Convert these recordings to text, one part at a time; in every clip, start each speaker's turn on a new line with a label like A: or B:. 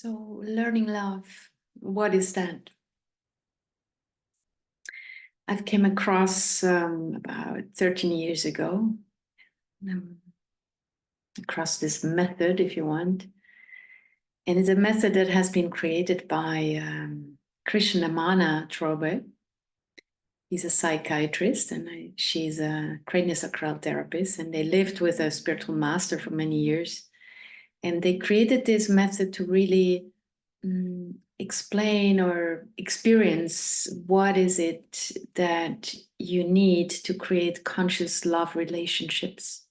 A: So, learning love, what is that? I've came across about 13 years ago, um, across this method, if you want. And it's a method that has been created by Krishnamana Trobe. He's a psychiatrist and she's a craniosacral therapist. And they lived with a spiritual master for many years. And they created this method to really explain or experience what is it that you need to create conscious love relationships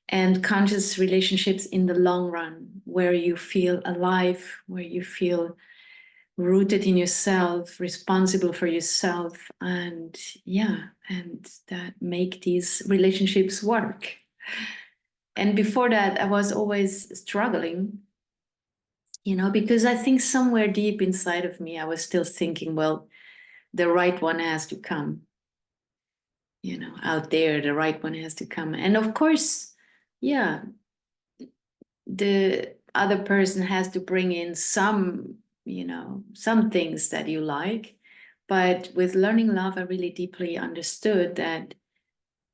A: and conscious relationships in the long run, where you feel alive, where you feel rooted in yourself, responsible for yourself, and that make these relationships work. And before that, I was always struggling, because I think somewhere deep inside of me, I was still thinking, well, the right one has to come, out there, the right one has to come. And of course, yeah, the other person has to bring in some things that you like. But with learning love, I really deeply understood that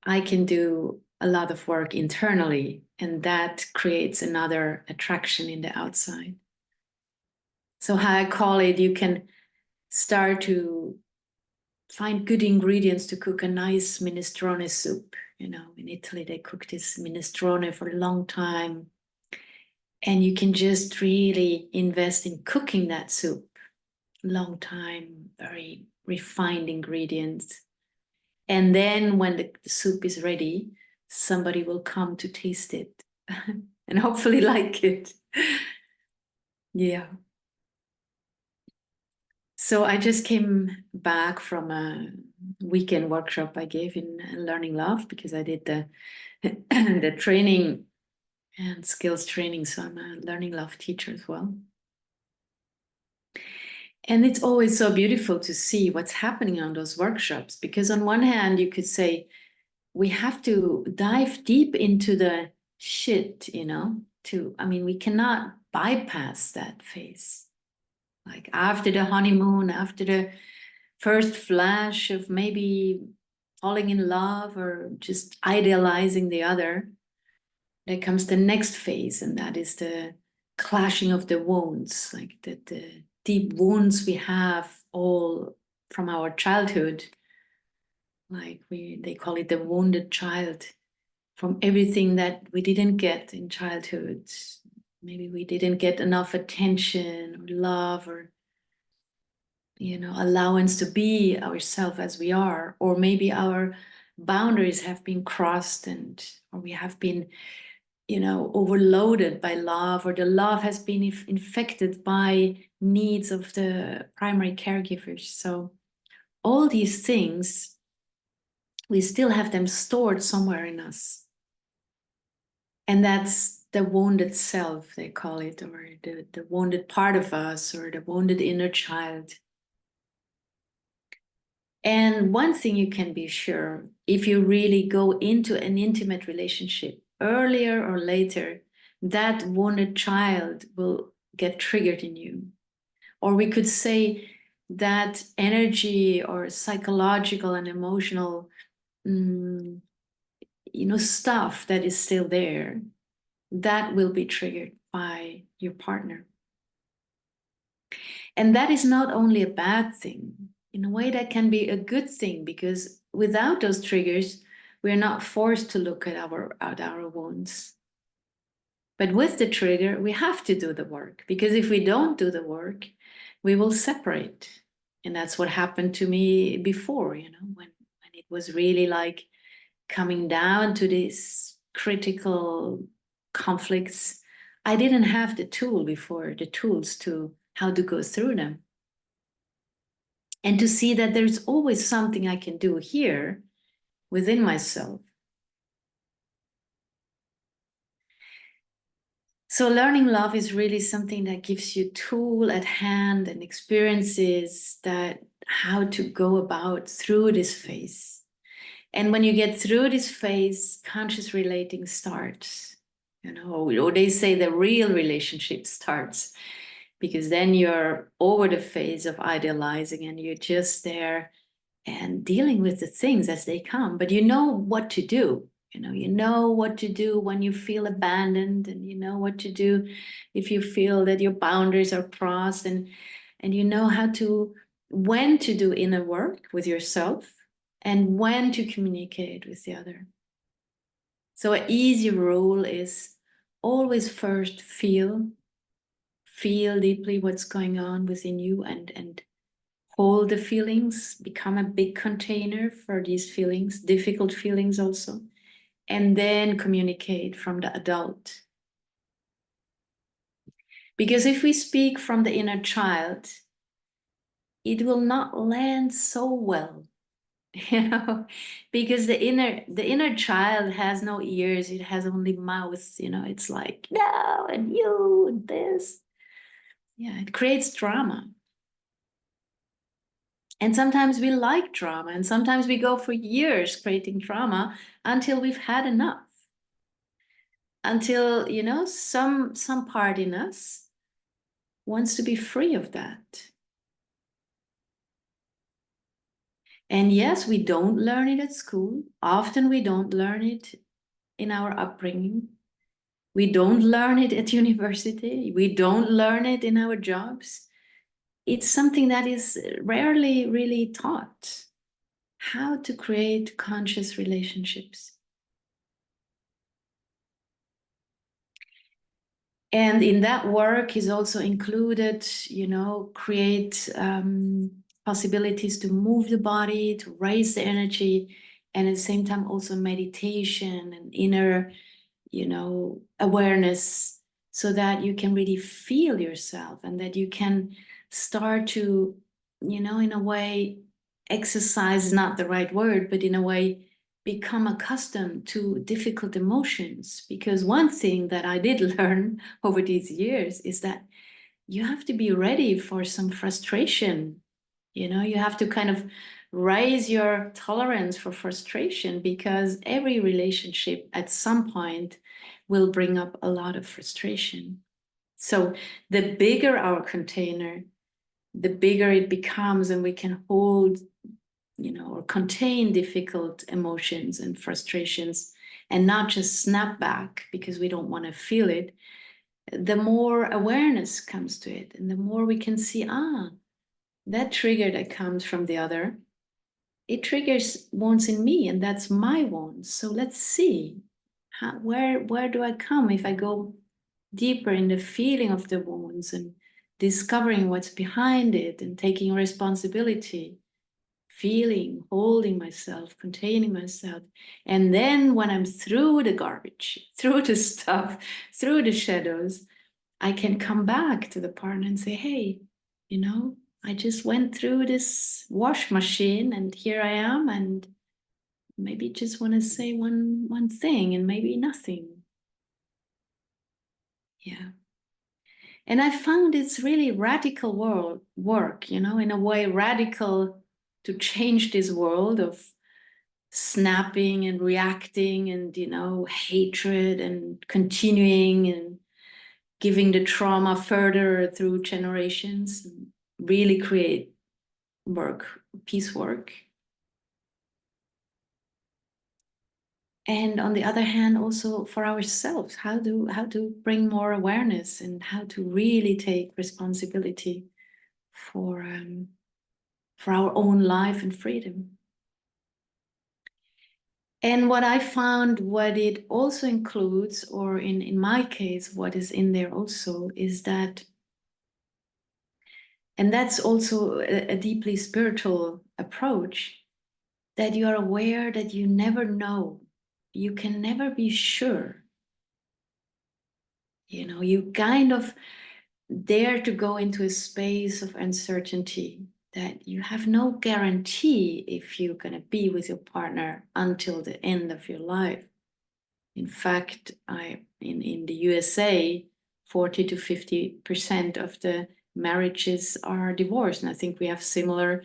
A: I can do a lot of work internally, and that creates another attraction in the outside. So how I call it, you can start to find good ingredients to cook a nice minestrone soup. In Italy, they cook this minestrone for a long time. And you can just really invest in cooking that soup. Long time, very refined ingredients. And then when the soup is ready, somebody will come to taste it and hopefully like it. Yeah. So I just came back from a weekend workshop I gave in Learning Love, because I did the the training and skills training. So I'm a Learning Love teacher as well. And it's always so beautiful to see what's happening on those workshops, because on one hand, you could say we have to dive deep into the shit, we cannot bypass that phase. Like after the honeymoon, after the first flash of maybe falling in love or just idealizing the other, there comes the next phase, and that is the clashing of the wounds, like the deep wounds we have all from our childhood. Like they call it the wounded child, from everything that we didn't get in childhood. Maybe we didn't get enough attention or love or allowance to be ourselves as we are, or maybe our boundaries have been crossed, or we have been overloaded by love, or the love has been infected by needs of the primary caregivers. So all these things, we still have them stored somewhere in us. And that's the wounded self, they call it, or the wounded part of us, or the wounded inner child. And one thing you can be sure, if you really go into an intimate relationship, earlier or later, that wounded child will get triggered in you. Or we could say that energy or psychological and emotional stuff that is still there, that will be triggered by your partner. And that is not only a bad thing. In a way, that can be a good thing, because without those triggers, we're not forced to look at our wounds. But with the trigger, we have to do the work, because if we don't do the work, we will separate. And that's what happened to me before, when it was really like coming down to these critical conflicts. I didn't have the tools to how to go through them. And to see that there's always something I can do here within myself. So learning love is really something that gives you tool at hand and experiences that how to go about through this phase. And when you get through this phase, conscious relating starts. Or they say the real relationship starts. because then you're over the phase of idealizing and you're just there and dealing with the things as they come. But you know what to do. You know what to do when you feel abandoned, and you know what to do if you feel that your boundaries are crossed, and you know when to do inner work with yourself and when to communicate with the other. So an easy rule is always first feel deeply what's going on within you, and hold the feelings, become a big container for these feelings, difficult feelings also, and then communicate from the adult. Because if we speak from the inner child, it will not land so well, because the inner child has no ears, it has only mouths, it's like, no, and you, and this. Yeah, it creates drama. And sometimes we like drama, and sometimes we go for years creating drama until we've had enough. Until, some part in us wants to be free of that. And yes, we don't learn it at school. Often we don't learn it in our upbringing. We don't learn it at university. We don't learn it in our jobs. It's something that is rarely really taught. How to create conscious relationships. And in that work is also included, create possibilities to move the body, to raise the energy, and at the same time also meditation and inner, awareness, so that you can really feel yourself and that you can start to, in a way, exercise is not the right word, but in a way, become accustomed to difficult emotions. Because one thing that I did learn over these years is that you have to be ready for some frustration. You have to kind of raise your tolerance for frustration, because every relationship at some point will bring up a lot of frustration. So the bigger our container, the bigger it becomes, and we can hold, or contain difficult emotions and frustrations, and not just snap back because we don't want to feel it. The more awareness comes to it, and the more we can see, that trigger that comes from the other, it triggers wounds in me, and that's my wounds. So let's see, where do I come if I go deeper in the feeling of the wounds and discovering what's behind it and taking responsibility, feeling, holding myself, containing myself. And then when I'm through the garbage, through the stuff, through the shadows, I can come back to the partner and say, hey, I just went through this wash machine and here I am, and maybe just want to say one thing and maybe nothing. Yeah. And I found it's really radical work, in a way radical, to change this world of snapping and reacting and, hatred and continuing and giving the trauma further through generations, and really create peace work. And on the other hand, also for ourselves, how to bring more awareness and how to really take responsibility for our own life and freedom. And what I found, what it also includes, or in my case, what is in there also, is that, and that's also a deeply spiritual approach, that you are aware that you never know. You can never be sure. You kind of dare to go into a space of uncertainty, that you have no guarantee if you're going to be with your partner until the end of your life. In fact, in the USA, 40 to 50% of the marriages are divorced, and I think we have similar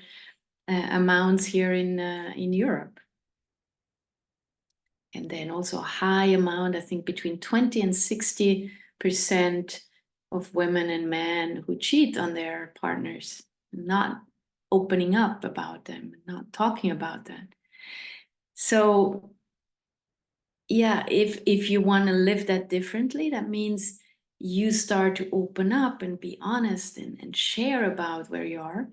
A: amounts here in Europe. And then also a high amount, I think between 20 and 60% of women and men who cheat on their partners, not opening up about them, not talking about that. So yeah, if you want to live that differently, that means you start to open up and be honest and share about where you are.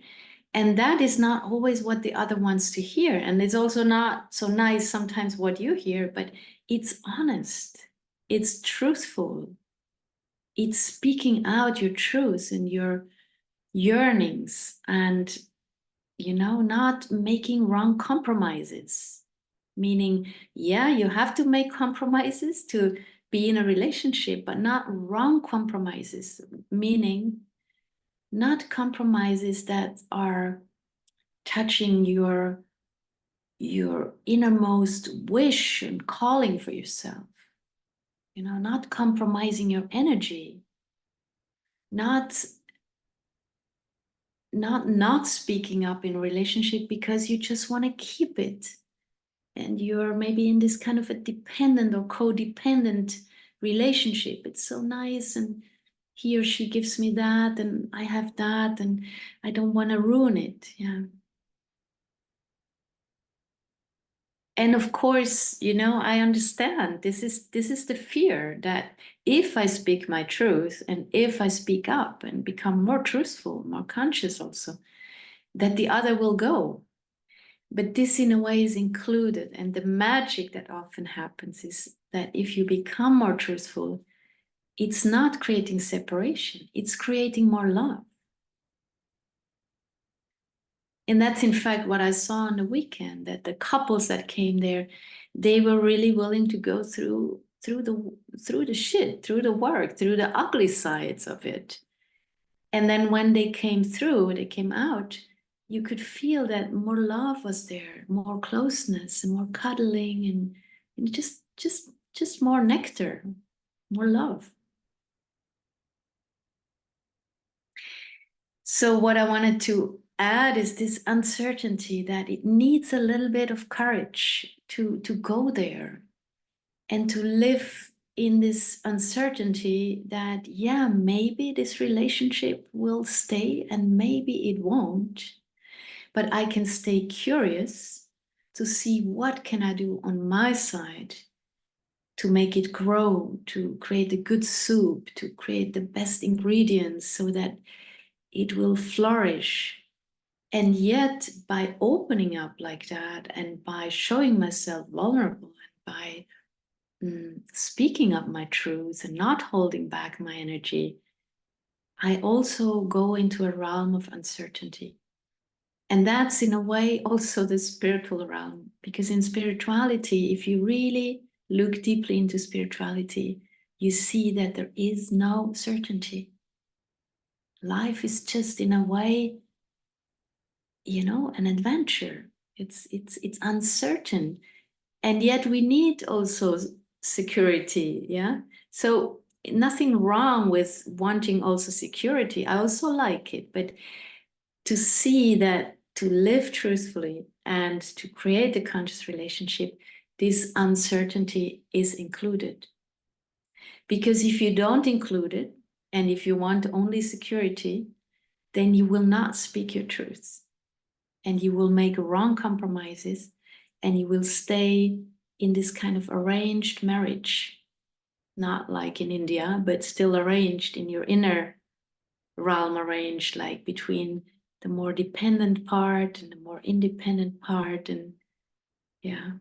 A: And that is not always what the other wants to hear. And it's also not so nice sometimes what you hear, but it's honest, it's truthful, it's speaking out your truth and your yearnings, and not making wrong compromises. Meaning, yeah, you have to make compromises to be in a relationship, but not wrong compromises. Meaning, not compromises that are touching your innermost wish and calling for yourself. Not compromising your energy, not speaking up in a relationship because you just want to keep it, and you're maybe in this kind of a dependent or codependent relationship. It's so nice, and he or she gives me that, and I have that, and I don't want to ruin it. Yeah. And of course, I understand this is the fear that if I speak my truth and if I speak up and become more truthful, more conscious also, that the other will go. But this in a way is included. And the magic that often happens is that if you become more truthful, it's not creating separation, it's creating more love. And that's in fact what I saw on the weekend, that the couples that came there, they were really willing to go through the shit, through the work, through the ugly sides of it. And then when they came out, you could feel that more love was there, more closeness and more cuddling, and just more nectar, more love. So what I wanted to add is this uncertainty, that it needs a little bit of courage to go there and to live in this uncertainty that, yeah, maybe this relationship will stay and maybe it won't, but I can stay curious to see what can I do on my side to make it grow, to create a good soup, to create the best ingredients so that it will flourish. And yet, by opening up like that and by showing myself vulnerable and by speaking up my truth and not holding back my energy, I also go into a realm of uncertainty. And that's in a way also the spiritual realm, because in spirituality, if you really look deeply into spirituality, you see that there is no certainty. Life is just in a way, an adventure. It's uncertain, and yet we need also security. Yeah. So nothing wrong with wanting also security. I also like it, but to see that to live truthfully and to create a conscious relationship, this uncertainty is included. Because if you don't include it, and if you want only security, then you will not speak your truths, and you will make wrong compromises, and you will stay in this kind of arranged marriage, not like in India, but still arranged in your inner realm, arranged like between the more dependent part and the more independent part. And yeah.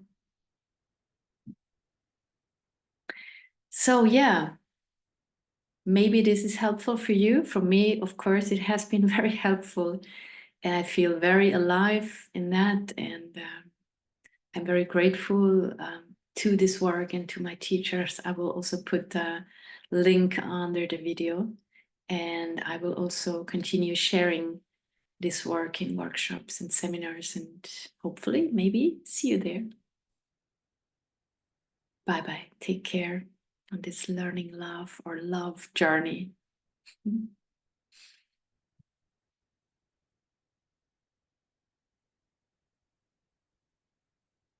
A: So yeah, maybe this is helpful for you. For me, of course, it has been very helpful, and I feel very alive in that. And I'm very grateful to this work and to my teachers. I will also put the link under the video, and I will also continue sharing this work in workshops and seminars, and hopefully maybe see you there. Bye-bye. Take care on this learning love or love journey.